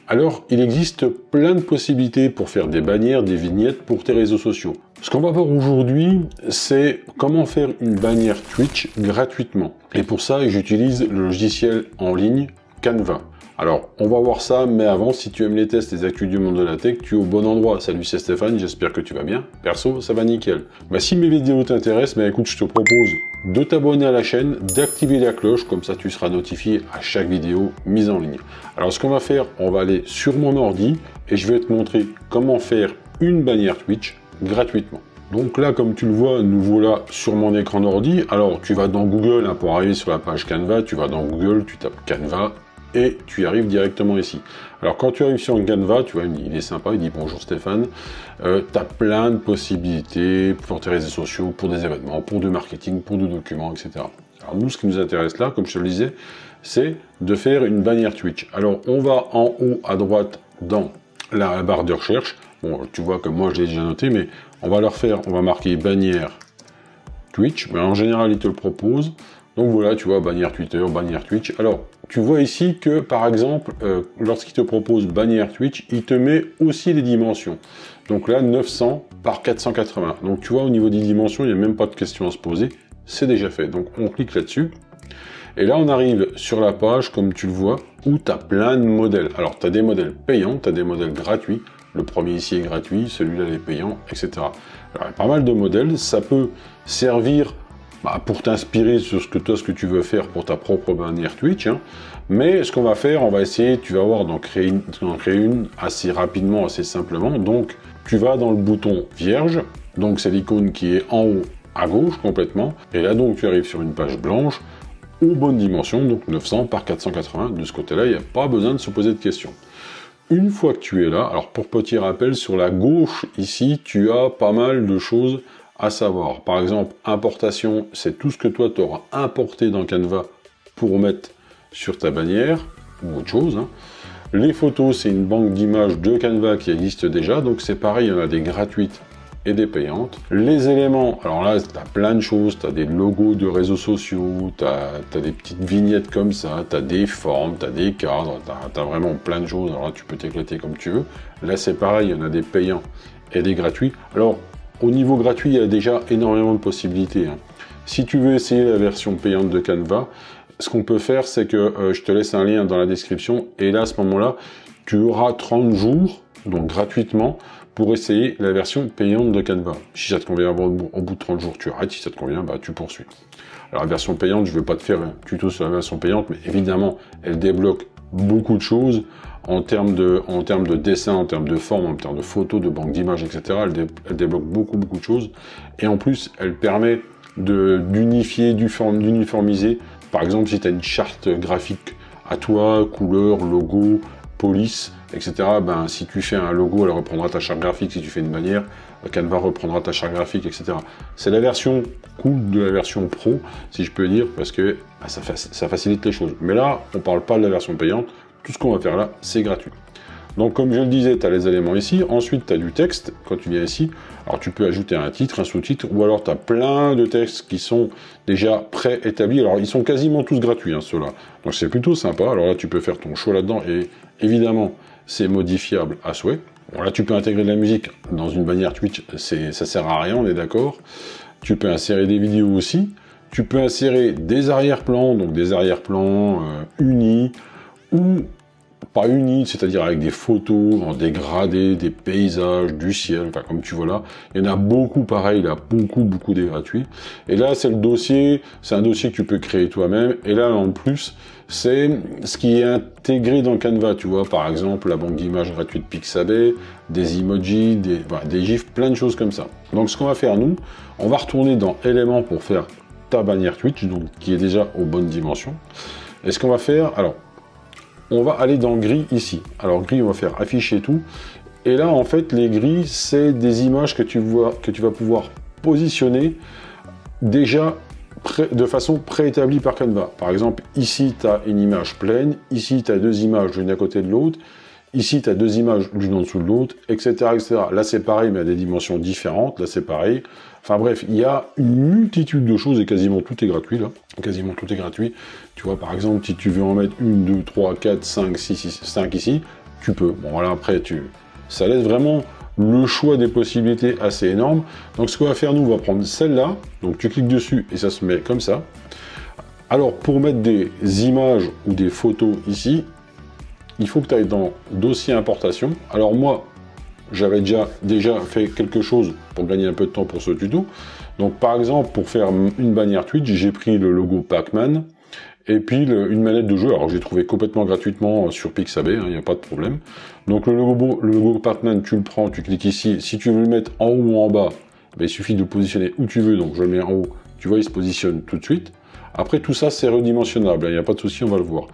Alors, il existe plein de possibilités pour faire des bannières, des vignettes pour tes réseaux sociaux. Ce qu'on va voir aujourd'hui, c'est comment faire une bannière Twitch gratuitement. Et pour ça, j'utilise le logiciel en ligne Canva. Alors, on va voir ça, mais avant, si tu aimes les tests, les actus du monde de la tech, tu es au bon endroit. Salut, c'est Stéphane, j'espère que tu vas bien. Perso, ça va nickel. Si mes vidéos t'intéressent, écoute, je te propose de t'abonner à la chaîne, d'activer la cloche, comme ça tu seras notifié à chaque vidéo mise en ligne. Alors, ce qu'on va faire, on va aller sur mon ordi et je vais te montrer comment faire une bannière Twitch gratuitement. Donc là, comme tu le vois, nous voilà sur mon écran d'ordi. Alors, tu vas dans Google, pour arriver sur la page Canva, tu vas dans Google, tu tapes Canva, et tu y arrives directement ici. Alors quand tu arrives sur Canva, tu vois, il est sympa, il dit bonjour Stéphane, tu as plein de possibilités pour tes réseaux sociaux, pour des événements, pour du marketing, pour du document, etc. Alors nous, ce qui nous intéresse là, comme je te le disais, c'est de faire une bannière Twitch. Alors on va en haut à droite dans la barre de recherche. Bon, tu vois que moi je l'ai déjà noté, mais on va on va marquer bannière Twitch, mais en général il te le propose. Donc voilà, tu vois, bannière Twitter, bannière Twitch. Alors, tu vois ici que, par exemple, lorsqu'il te propose bannière Twitch, il te met aussi les dimensions. Donc là, 900 par 480. Donc tu vois, au niveau des dimensions, il n'y a même pas de question à se poser. C'est déjà fait. Donc on clique là-dessus. Et là, on arrive sur la page, comme tu le vois, où tu as plein de modèles. Alors, tu as des modèles payants, tu as des modèles gratuits. Le premier ici est gratuit, celui-là est payant, etc. Alors, il y a pas mal de modèles. Ça peut servir pour t'inspirer sur ce que tu veux faire pour ta propre bannière Twitch. Mais ce qu'on va faire, on va essayer, tu vas voir, d'en créer une assez rapidement, assez simplement. Donc, tu vas dans le bouton vierge. Donc, c'est l'icône qui est en haut à gauche complètement. Et là, donc, tu arrives sur une page blanche aux bonnes dimensions, donc 900 par 480. De ce côté-là, il n'y a pas besoin de se poser de questions. Une fois que tu es là, alors pour petit rappel, sur la gauche, ici, tu as pas mal de choses à savoir. Par exemple, importation, c'est tout ce que toi, tu auras importé dans Canva pour mettre sur ta bannière, ou autre chose. Les photos, c'est une banque d'images de Canva qui existe déjà, donc c'est pareil, il y en a des gratuites et des payantes. Les éléments, alors là, tu as plein de choses, tu as des logos de réseaux sociaux, tu as des petites vignettes comme ça, tu as des formes, tu as des cadres, tu as vraiment plein de choses, alors là, tu peux t'éclater comme tu veux. Là, c'est pareil, il y en a des payants et des gratuits. Alors, au niveau gratuit, il y a déjà énormément de possibilités. Si tu veux essayer la version payante de Canva, ce qu'on peut faire, c'est que je te laisse un lien dans la description. Et là, à ce moment-là, tu auras 30 jours, donc gratuitement, pour essayer la version payante de Canva. Si ça te convient, au bout de 30 jours, tu arrêtes. Si ça te convient, tu poursuis. Alors, la version payante, je ne vais pas te faire un tuto sur la version payante, mais évidemment, elle débloque beaucoup de choses en termes de dessin, en termes de forme, en termes de photos, de banque d'images, etc. Elle débloque beaucoup de choses. Et en plus, elle permet d'unifier, d'uniformiser. Par exemple, si tu as une charte graphique à toi, couleur, logo, police, etc. Si tu fais un logo, elle reprendra ta charte graphique. Si tu fais une bannière, Canva reprendra ta charte graphique, etc. C'est la version cool de la version pro, si je peux dire, parce que ça facilite les choses. Mais là, on ne parle pas de la version payante. Tout ce qu'on va faire là, c'est gratuit. Donc, comme je le disais, tu as les éléments ici. Ensuite, tu as du texte quand tu viens ici. Alors, tu peux ajouter un titre, un sous-titre, ou alors tu as plein de textes qui sont déjà préétablis. Alors, ils sont quasiment tous gratuits, ceux-là. Donc, c'est plutôt sympa. Alors là, tu peux faire ton choix là-dedans. Et évidemment, c'est modifiable à souhait. Bon, là, tu peux intégrer de la musique dans une bannière Twitch. Ça sert à rien, on est d'accord. Tu peux insérer des vidéos aussi. Tu peux insérer des arrière-plans, donc des arrière-plans unis, ou pas unis, c'est-à-dire avec des photos en dégradé, des paysages, du ciel, comme tu vois là. Il y en a beaucoup pareil, il y a beaucoup des gratuits. Et là, c'est le dossier, c'est un dossier que tu peux créer toi-même. Et là, en plus, c'est ce qui est intégré dans Canva, tu vois. Par exemple, la banque d'images gratuite Pixabay, des emojis, des gifs, plein de choses comme ça. Donc, ce qu'on va faire, nous, on va retourner dans Éléments pour faire ta bannière Twitch, donc qui est déjà aux bonnes dimensions. Et ce qu'on va faire, alors, on va aller dans gris ici. Alors gris, on va faire afficher tout. Et là, en fait, les gris, c'est des images que tu vas pouvoir positionner déjà de façon préétablie par Canva. Par exemple, ici, tu as une image pleine. Ici, tu as deux images l'une à côté de l'autre. Ici, tu as deux images l'une en dessous de l'autre, etc., etc. Là, c'est pareil, mais à des dimensions différentes. Là, c'est pareil. Enfin bref, il y a une multitude de choses et quasiment tout est gratuit, là. Quasiment tout est gratuit. Tu vois, par exemple, si tu veux en mettre 1, 2, 3, 4, 5, 6, 5 ici, tu peux. Bon voilà, après, ça laisse vraiment le choix des possibilités assez énorme. Donc ce qu'on va faire, nous, on va prendre celle-là. Donc tu cliques dessus et ça se met comme ça. Alors pour mettre des images ou des photos ici, il faut que tu ailles dans dossier importation. Alors moi, j'avais déjà fait quelque chose pour gagner un peu de temps pour ce tuto. Donc par exemple, pour faire une bannière Twitch, j'ai pris le logo Pac-Man et puis une manette de jeu. Alors j'ai trouvé complètement gratuitement sur Pixabay, il n'y a pas de problème. Donc le logo Pac-Man, tu le prends, tu cliques ici. Si tu veux le mettre en haut ou en bas, ben, il suffit de le positionner où tu veux. Donc je le mets en haut, tu vois, il se positionne tout de suite. Après tout ça, c'est redimensionnable, il n'y a pas de souci, on va le voir.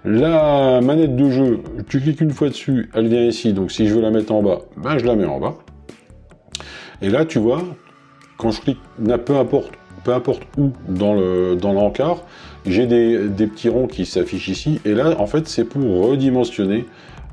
La manette de jeu, tu cliques une fois dessus, elle vient ici. Donc si je veux la mettre en bas, ben, je la mets en bas. Et là, tu vois, quand je clique, peu importe où dans l'encart, j'ai des petits ronds qui s'affichent ici. Et là, en fait, c'est pour redimensionner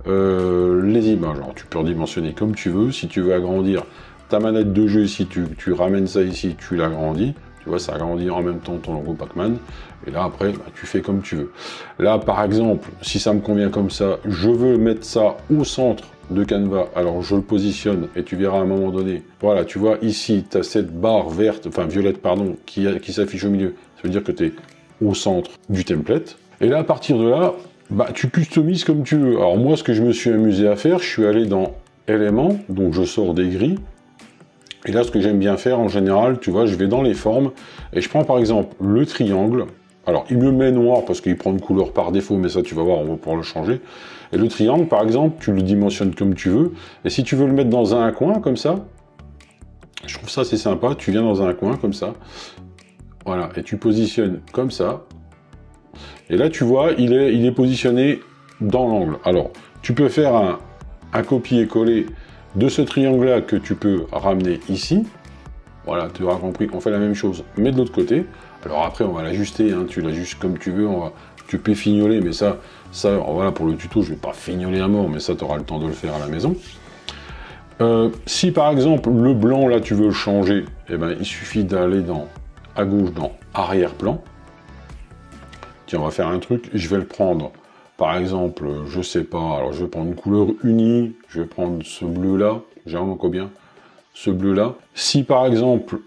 les images. Alors, tu peux redimensionner comme tu veux. Si tu veux agrandir ta manette de jeu, si tu ramènes ça ici, tu l'agrandis. Tu vois, ça agrandit en même temps ton logo Pac-Man. Et là, après, bah, tu fais comme tu veux. Là, par exemple, si ça me convient comme ça, je veux mettre ça au centre de Canva. Alors, je le positionne et tu verras à un moment donné. Voilà, tu vois, ici, tu as cette barre verte, enfin violette, pardon, qui s'affiche au milieu. Ça veut dire que tu es au centre du template. Et là, à partir de là, bah, tu customises comme tu veux. Alors, moi, ce que je me suis amusé à faire, je suis allé dans éléments, donc je sors des grilles. Et là, ce que j'aime bien faire, en général, tu vois, je vais dans les formes, et je prends par exemple le triangle. Alors, il me met noir parce qu'il prend une couleur par défaut, mais ça, tu vas voir, on va pouvoir le changer. Et le triangle, par exemple, tu le dimensionnes comme tu veux. Et si tu veux le mettre dans un coin, comme ça, je trouve ça assez sympa, tu viens dans un coin, comme ça. Voilà, et tu positionnes comme ça. Et là, tu vois, il est positionné dans l'angle. Alors, tu peux faire un copier-coller de ce triangle-là que tu peux ramener ici. Voilà, tu auras compris, on fait la même chose, mais de l'autre côté. Alors après, on va l'ajuster, hein, tu l'ajustes comme tu veux, tu peux fignoler, mais ça, voilà, pour le tuto, je ne vais pas fignoler à mort, mais ça, tu auras le temps de le faire à la maison. Si par exemple, le blanc, là, tu veux le changer, eh ben, il suffit d'aller à gauche dans arrière-plan. Tiens, on va faire un truc, je vais le prendre. Par exemple, je sais pas, alors je vais prendre une couleur unie, je vais prendre ce bleu-là, j'ai vraiment combien? Ce bleu-là. Si par exemple,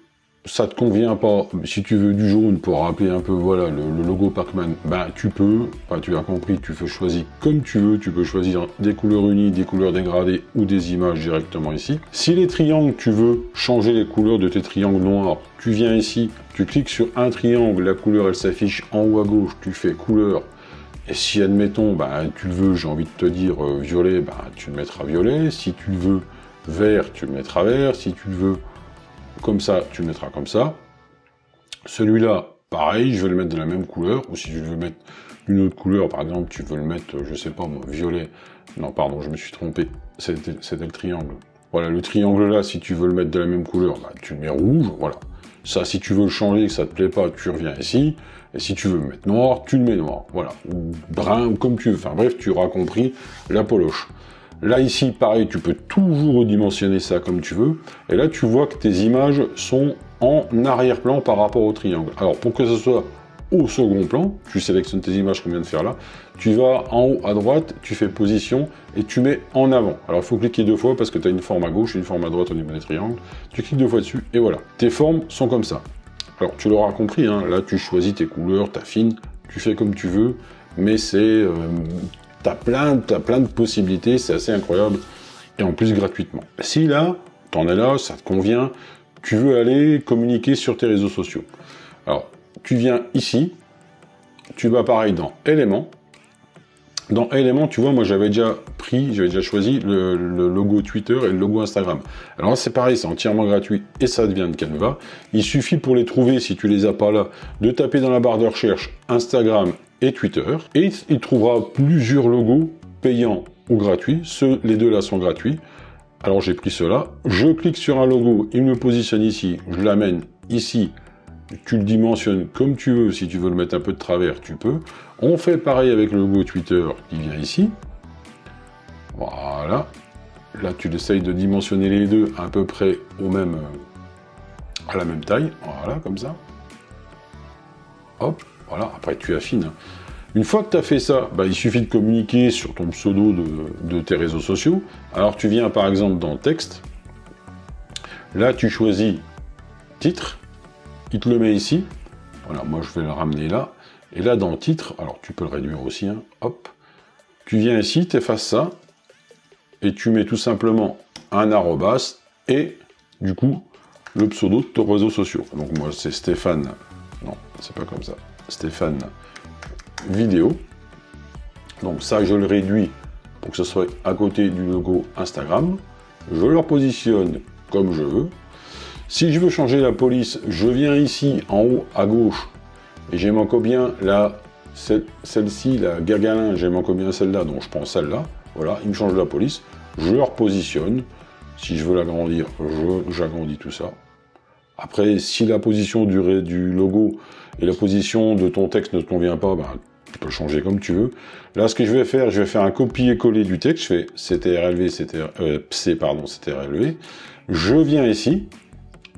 ça te convient pas, si tu veux du jaune pour rappeler un peu, voilà, le logo Pac-Man, ben tu peux, enfin, tu as compris, tu peux choisir comme tu veux, tu peux choisir des couleurs unies, des couleurs dégradées ou des images directement ici. Si les triangles, tu veux changer les couleurs de tes triangles noirs, tu viens ici, tu cliques sur un triangle, la couleur elle s'affiche en haut à gauche, tu fais couleur. Et si, admettons, bah, tu le veux, j'ai envie de te dire violet, bah, tu le mettras violet. Si tu le veux vert, tu le mettras vert. Si tu le veux comme ça, tu le mettras comme ça. Celui-là, pareil, je vais le mettre de la même couleur. Ou si je veux mettre une autre couleur, par exemple, tu veux le mettre, je sais pas moi, violet. Non, pardon, je me suis trompé. C'était le triangle. Voilà, le triangle là, si tu veux le mettre de la même couleur, bah, tu le mets rouge, voilà. Ça, si tu veux le changer, que ça te plaît pas, tu reviens ici. Et si tu veux le mettre noir, tu le mets noir. Voilà. Ou brun, ou comme tu veux. Enfin bref, tu auras compris la poloche. Là, ici, pareil, tu peux toujours redimensionner ça comme tu veux. Et là, tu vois que tes images sont en arrière-plan par rapport au triangle. Alors, pour que ce soit au second plan, tu sélectionnes tes images qu'on vient de faire là. Tu vas en haut à droite, tu fais position et tu mets en avant. Alors, il faut cliquer deux fois parce que tu as une forme à gauche et une forme à droite au niveau des triangles. Tu cliques deux fois dessus et voilà. Tes formes sont comme ça. Alors, tu l'auras compris, hein, là, tu choisis tes couleurs, t'affines, tu fais comme tu veux, mais c'est... t'as plein de possibilités, c'est assez incroyable, et en plus gratuitement. Si là, t'en es là, ça te convient, tu veux aller communiquer sur tes réseaux sociaux. Alors, tu viens ici, tu vas pareil dans éléments. Dans éléments, tu vois, moi j'avais déjà choisi le logo Twitter et le logo Instagram. Alors là, c'est pareil, c'est entièrement gratuit et ça vient de Canva. Il suffit pour les trouver, si tu les as pas là, de taper dans la barre de recherche Instagram et Twitter. Et il trouvera plusieurs logos payants ou gratuits. Les deux là sont gratuits. Alors j'ai pris cela. Je clique sur un logo, il me positionne ici, je l'amène ici. Tu le dimensionnes comme tu veux, si tu veux le mettre un peu de travers, tu peux. On fait pareil avec le logo Twitter qui vient ici. Voilà. Là, tu essayes de dimensionner les deux à peu près à la même taille. Voilà, comme ça. Hop, voilà. Après, tu affines. Une fois que tu as fait ça, il suffit de communiquer sur ton pseudo de tes réseaux sociaux. Alors tu viens par exemple dans texte, là tu choisis titre, il te le met ici, voilà, moi je vais le ramener là, et là dans titre, alors tu peux le réduire aussi, hein, hop, tu viens ici, tu effaces ça, et tu mets tout simplement un arrobas, et du coup, le pseudo de tes réseaux sociaux. Donc moi c'est Stéphane, non, c'est pas comme ça, Stéphane vidéo. Donc ça je le réduis pour que ce soit à côté du logo Instagram. Je le repositionne comme je veux. Si je veux changer la police, je viens ici en haut à gauche et j'aime encore bien celle-ci, la Gagalin, j'aime encore bien celle-là, donc je prends celle-là. Voilà, il me change la police. Je le repositionne. Si je veux l'agrandir, j'agrandis tout ça. Après, si la position du logo et la position de ton texte ne te convient pas, tu peux le changer comme tu veux. Là, ce que je vais faire un copier-coller du texte. Je fais CTRLV, CTRLV. Je viens ici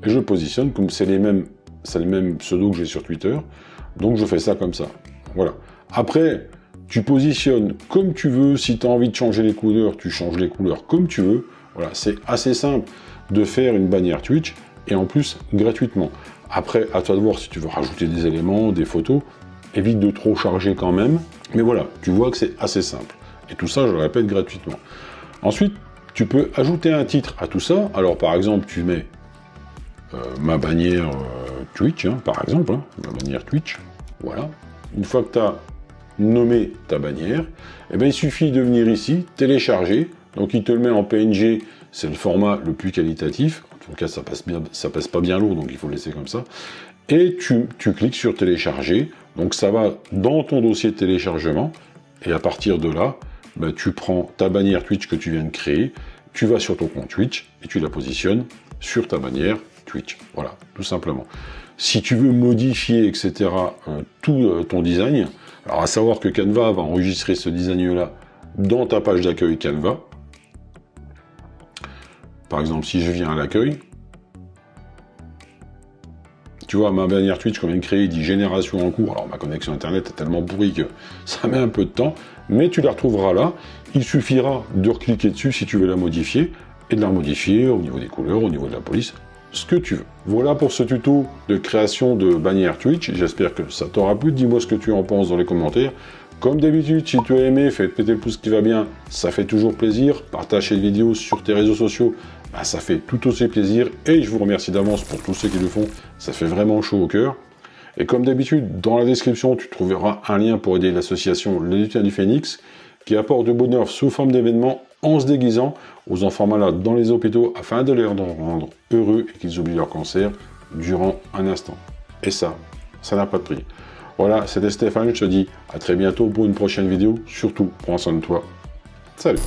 et je le positionne comme c'est le même pseudo que j'ai sur Twitter. Donc, je fais ça comme ça. Voilà. Après, tu positionnes comme tu veux. Si tu as envie de changer les couleurs, tu changes les couleurs comme tu veux. Voilà, c'est assez simple de faire une bannière Twitch et en plus gratuitement. Après, à toi de voir si tu veux rajouter des éléments, des photos. Évite de trop charger quand même. Mais voilà, tu vois que c'est assez simple. Et tout ça, je le répète, gratuitement. Ensuite, tu peux ajouter un titre à tout ça. Alors, par exemple, tu mets ma bannière Twitch, hein, par exemple, hein, ma bannière Twitch. Voilà. Une fois que tu as nommé ta bannière, il suffit de venir ici, télécharger. Donc, il te le met en PNG. C'est le format le plus qualitatif. En tout cas, ça passe pas bien lourd, donc il faut le laisser comme ça. Et tu cliques sur télécharger. Donc ça va dans ton dossier de téléchargement, et à partir de là, tu prends ta bannière Twitch que tu viens de créer, tu vas sur ton compte Twitch, et tu la positionnes sur ta bannière Twitch. Voilà, tout simplement. Si tu veux modifier, etc., tout ton design, alors à savoir que Canva va enregistrer ce design-là dans ta page d'accueil Canva. Par exemple, si je viens à l'accueil, tu vois, ma bannière Twitch qu'on vient de créer, dit génération en cours. Alors, ma connexion Internet est tellement pourrie que ça met un peu de temps, mais tu la retrouveras là. Il suffira de recliquer dessus si tu veux la modifier, et de la modifier au niveau des couleurs, au niveau de la police, ce que tu veux. Voilà pour ce tuto de création de bannière Twitch. J'espère que ça t'aura plu. Dis-moi ce que tu en penses dans les commentaires. Comme d'habitude, si tu as aimé, fais péter le pouce qui va bien, ça fait toujours plaisir. Partage cette vidéo sur tes réseaux sociaux, ça fait tout aussi plaisir. Et je vous remercie d'avance pour tous ceux qui le font, ça fait vraiment chaud au cœur. Et comme d'habitude, dans la description, tu trouveras un lien pour aider l'association Les Lutins du Phénix, qui apporte du bonheur sous forme d'événements en se déguisant aux enfants malades dans les hôpitaux afin de les rendre heureux et qu'ils oublient leur cancer durant un instant. Et ça n'a pas de prix. Voilà, c'était Stéphane, je te dis à très bientôt pour une prochaine vidéo. Surtout, prends soin de toi. Salut!